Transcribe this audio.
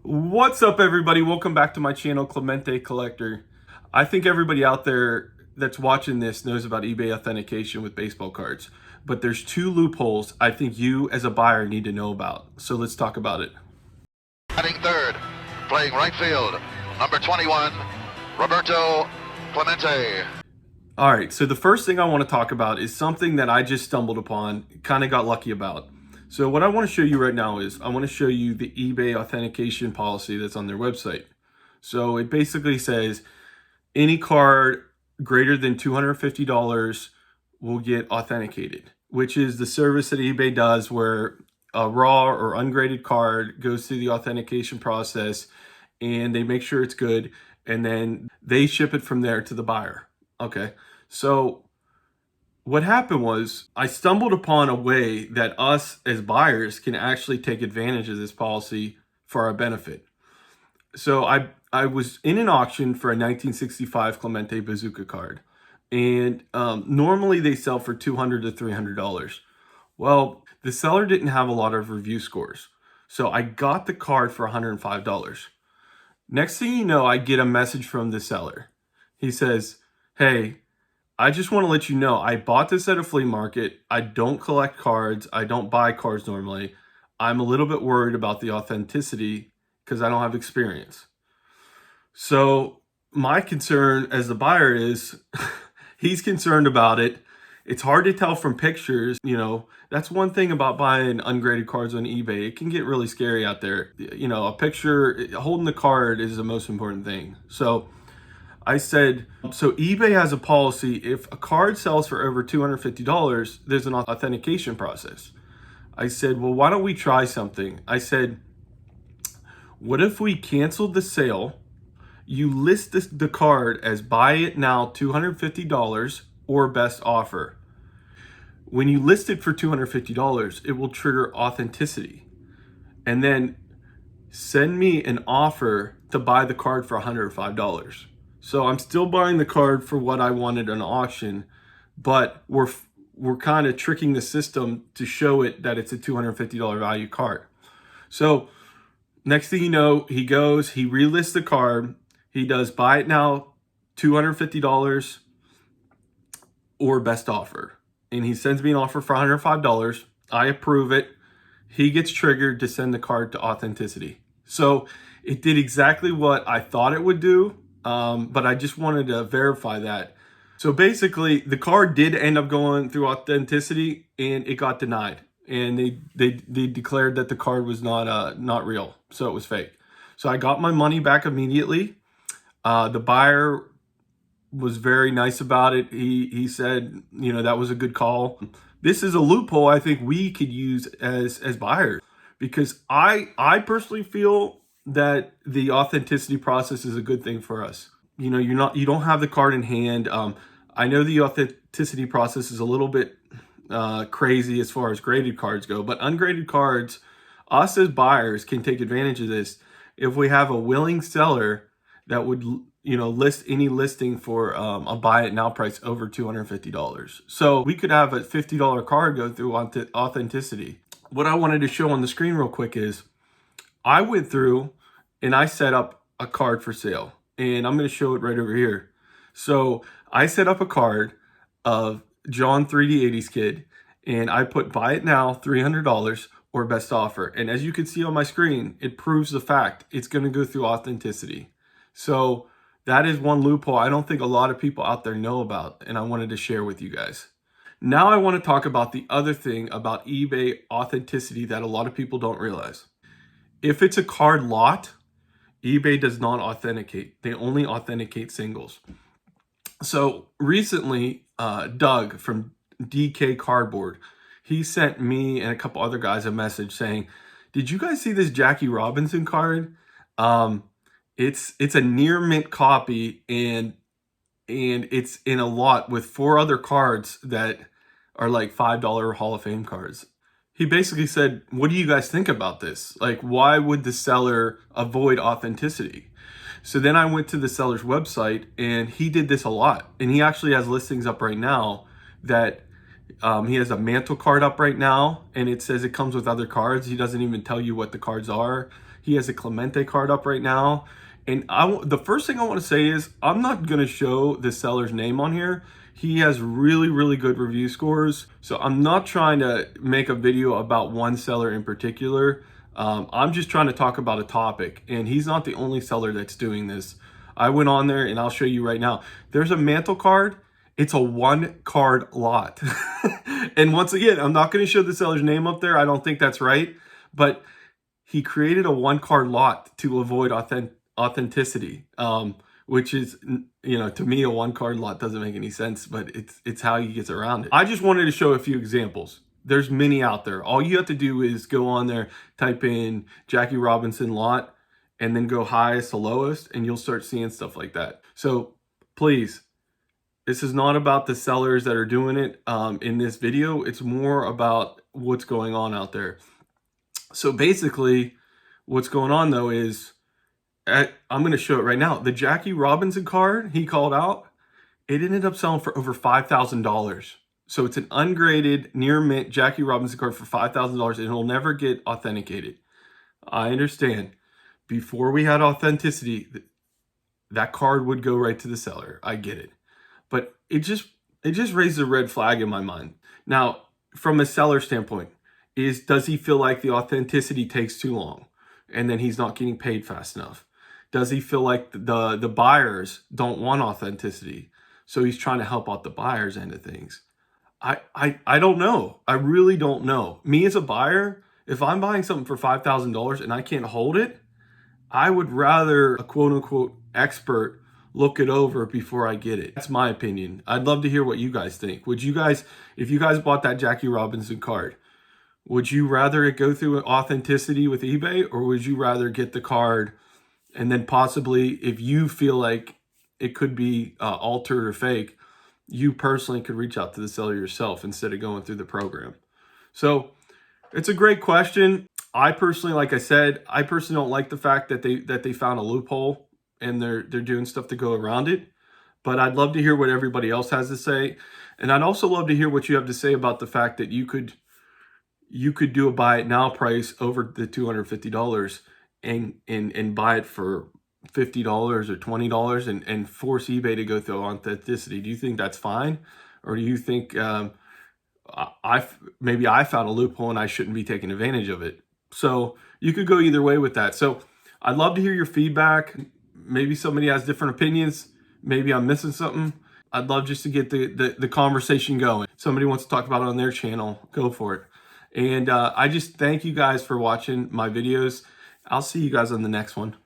What's up, everybody? Welcome back to my channel, Clemente Collector. I think everybody out there that's watching this knows about eBay authentication with baseball cards, but there's two loopholes I think you as a buyer need to know about. So let's talk about it. Batting third, playing right field, number 21, Roberto Clemente. All right, so the first thing I want to talk about is something that I just stumbled upon, kind of got lucky about. So what I want to show you right now is I want to show you the eBay authentication policy that's on their website. So it basically says any card greater than $250 will get authenticated, which is the service that eBay does where a raw or ungraded card goes through the authentication process and they make sure it's good and then they ship it from there to the buyer. Okay, so what happened was I stumbled upon a way that us as buyers can actually take advantage of this policy for our benefit. So I was in an auction for a 1965 Clemente Bazooka card, and normally they sell for $200 to $300. Well, the seller didn't have a lot of review scores, so I got the card for $105. Next thing you know, I get a message from the seller. He says, "Hey, I just want to let you know, I bought this at a flea market. I don't collect cards. I don't buy cards normally. I'm a little bit worried about the authenticity because I don't have experience." So my concern as the buyer is he's concerned about it. It's hard to tell from pictures. You know, that's one thing about buying ungraded cards on eBay. It can get really scary out there. You know, a picture, holding the card is the most important thing. So I said, so eBay has a policy, if a card sells for over $250, there's an authentication process. I said, well, why don't we try something? I said, what if we canceled the sale, you list the card as buy it now $250 or best offer. When you list it for $250, it will trigger authenticity. And then send me an offer to buy the card for $105. So I'm still buying the card for what I wanted in an auction, but we're kind of tricking the system to show it that it's a $250 value card. So next thing you know, he relists the card. He does buy it now, $250 or best offer. And he sends me an offer for $105. I approve it. He gets triggered to send the card to authenticity. So it did exactly what I thought it would do. But I just wanted to verify that. So basically, the card did end up going through authenticity, and it got denied. And they declared that the card was not real, so it was fake. So I got my money back immediately. The buyer was very nice about it. He said, you know, that was a good call. This is a loophole I think we could use as buyers, because I personally feel that the authenticity process is a good thing for us. You know, you don't have the card in hand. I know the authenticity process is a little bit crazy as far as graded cards go, but ungraded cards, us as buyers can take advantage of this if we have a willing seller that would, you know, list any listing for a buy it now price over $250. So we could have a $50 card go through authenticity. What I wanted to show on the screen real quick is I went through and I set up a card for sale, and I'm going to show it right over here. So I set up a card of John 3D80s Kid, and I put buy it now $300 or best offer. And as you can see on my screen, it proves the fact it's going to go through authenticity. So that is one loophole I don't think a lot of people out there know about, and I wanted to share with you guys. Now I want to talk about the other thing about eBay authenticity that a lot of people don't realize. If it's a card lot, eBay does not authenticate. They only authenticate singles. So recently, Doug from DK Cardboard, he sent me and a couple other guys a message saying, "Did you guys see this Jackie Robinson card? It's a near mint copy, and it's in a lot with 4 other cards that are like $5 Hall of Fame cards." He basically said, what do you guys think about this? Like, why would the seller avoid authenticity? So then I went to the seller's website, and he did this a lot. And he actually has listings up right now that he has a mantle card up right now, and it says it comes with other cards. He doesn't even tell you what the cards are. He has a Clemente card up right now. And the first thing I want to say is I'm not going to show the seller's name on here. He has really, really good review scores. So I'm not trying to make a video about one seller in particular. I'm just trying to talk about a topic. And he's not the only seller that's doing this. I went on there and I'll show you right now. There's a mantle card. It's a 1 card lot. And once again, I'm not going to show the seller's name up there. I don't think that's right. But he created a 1 card lot to avoid authenticity, which is, you know, to me, a 1 card lot doesn't make any sense, but it's how he gets around it. I just wanted to show a few examples. There's many out there. All you have to do is go on there, type in Jackie Robinson lot, and then go highest to lowest, and you'll start seeing stuff like that. So please, this is not about the sellers that are doing it in this video. It's more about what's going on out there. So basically, what's going on though is, I'm going to show it right now. The Jackie Robinson card he called out, it ended up selling for over $5,000. So it's an ungraded, near mint Jackie Robinson card for $5,000, and it'll never get authenticated. I understand. Before we had authenticity, that card would go right to the seller. I get it. But it just raises a red flag in my mind. Now, from a seller standpoint, does he feel like the authenticity takes too long and then he's not getting paid fast enough? Does he feel like the buyers don't want authenticity, so he's trying to help out the buyers' end of things? I don't know. I really don't know. Me as a buyer, if I'm buying something for $5,000 and I can't hold it, I would rather a quote-unquote expert look it over before I get it. That's my opinion. I'd love to hear what you guys think. Would you guys, if you guys bought that Jackie Robinson card, would you rather it go through authenticity with eBay, or would you rather get the card and then possibly, if you feel like it could be altered or fake, you personally could reach out to the seller yourself instead of going through the program? So it's a great question. I personally, like I said, I personally don't like the fact that they found a loophole and they're doing stuff to go around it. But I'd love to hear what everybody else has to say. And I'd also love to hear what you have to say about the fact that you could do a buy it now price over the $250 and buy it for $50 or $20 and force eBay to go through authenticity. Do you think that's fine? Or do you think maybe I found a loophole and I shouldn't be taking advantage of it? So you could go either way with that. So I'd love to hear your feedback. Maybe somebody has different opinions. Maybe I'm missing something. I'd love just to get the conversation going. Somebody wants to talk about it on their channel, go for it. And I just thank you guys for watching my videos. I'll see you guys on the next one.